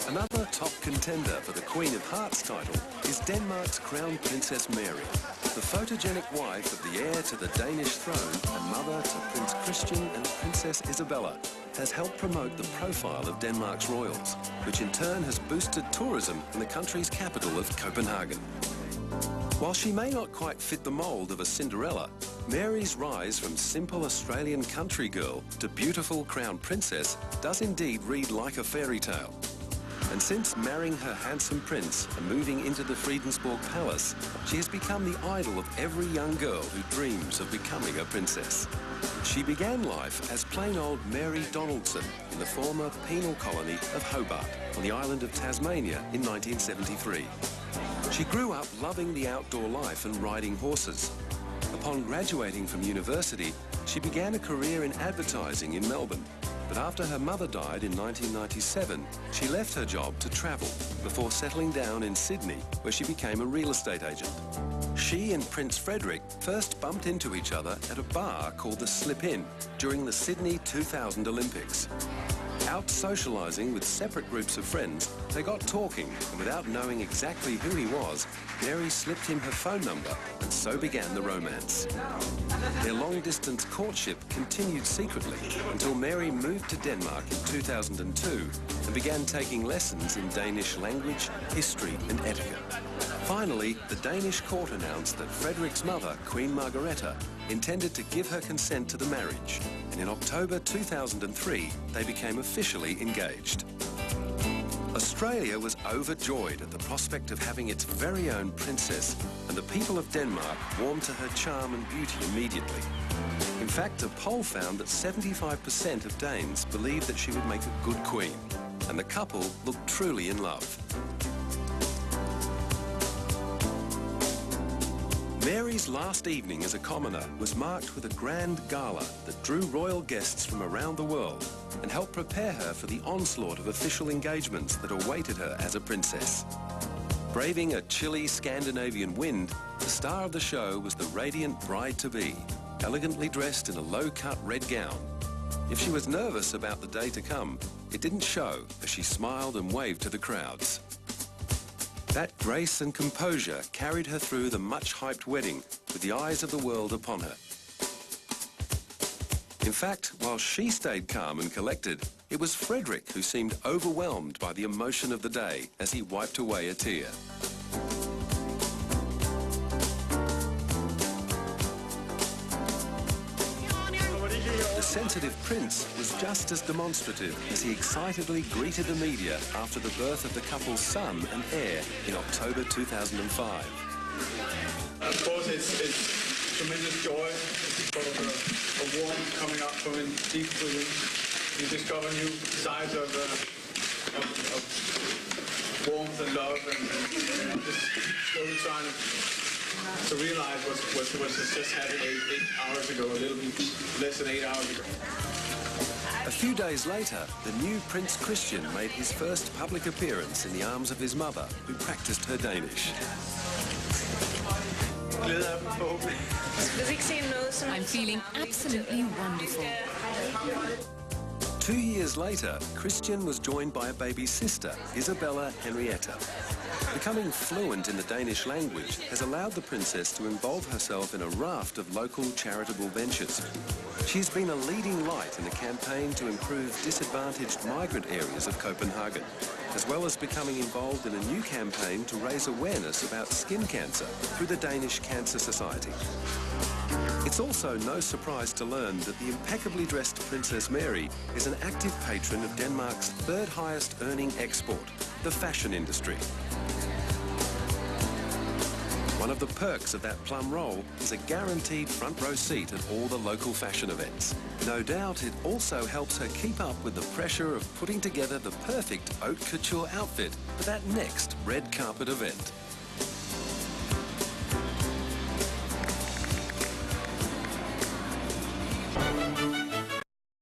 Another top contender for the Queen of Hearts title is Denmark's Crown Princess Mary, the photogenic wife of the heir to the Danish throne and mother to Prince Christian and Princess Isabella, has helped promote the profile of Denmark's royals, which in turn has boosted tourism in the country's capital of Copenhagen. While she may not quite fit the mould of a Cinderella, Mary's rise from simple Australian country girl to beautiful crown princess does indeed read like a fairy tale. And since marrying her handsome prince and moving into the Fredensborg Palace, she has become the idol of every young girl who dreams of becoming a princess. She began life as plain old Mary Donaldson in the former penal colony of Hobart on the island of Tasmania in 1973. She grew up loving the outdoor life and riding horses. Upon graduating from university, she began a career in advertising in Melbourne. But after her mother died in 1997, she left her job to travel before settling down in Sydney, where she became a real estate agent. She and Prince Frederick first bumped into each other at a bar called the Slip-In during the Sydney 2000 Olympics. Out socialising with separate groups of friends, they got talking, and without knowing exactly who he was, Mary slipped him her phone number, and so began the romance. Their long-distance courtship continued secretly until Mary moved to Denmark in 2002 and began taking lessons in Danish language, history and etiquette. Finally, the Danish court announced that Frederick's mother, Queen Margrethe, intended to give her consent to the marriage, and in October 2003, they became officially engaged. Australia was overjoyed at the prospect of having its very own princess, and the people of Denmark warmed to her charm and beauty immediately. In fact, a poll found that 75% of Danes believed that she would make a good queen, and the couple looked truly in love. Mary's last evening as a commoner was marked with a grand gala that drew royal guests from around the world and helped prepare her for the onslaught of official engagements that awaited her as a princess. Braving a chilly Scandinavian wind, the star of the show was the radiant bride-to-be, elegantly dressed in a low-cut red gown. If she was nervous about the day to come, it didn't show as she smiled and waved to the crowds. That grace and composure carried her through the much-hyped wedding with the eyes of the world upon her. In fact, while she stayed calm and collected, it was Frederick who seemed overwhelmed by the emotion of the day as he wiped away a tear. The sensitive prince was just as demonstrative as he excitedly greeted the media after the birth of the couple's son and heir in October 2005. Of course, it's tremendous joy. It's sort of a warmth coming up from deep within. You discover new sides of warmth and love, and just slowly trying to realize what just happened 8 hours ago, a little bit less than 8 hours ago. A few days later, the new Prince Christian made his first public appearance in the arms of his mother, who practiced her Danish. I'm feeling absolutely wonderful. 2 years later, Christian was joined by a baby sister, Isabella Henrietta. Becoming fluent in the Danish language has allowed the princess to involve herself in a raft of local charitable ventures. She's been a leading light in a campaign to improve disadvantaged migrant areas of Copenhagen, as well as becoming involved in a new campaign to raise awareness about skin cancer through the Danish Cancer Society. It's also no surprise to learn that the impeccably dressed Princess Mary is an active patron of Denmark's third highest earning export, the fashion industry. One of the perks of that plum roll is a guaranteed front row seat at all the local fashion events. No doubt it also helps her keep up with the pressure of putting together the perfect haute couture outfit for that next red carpet event.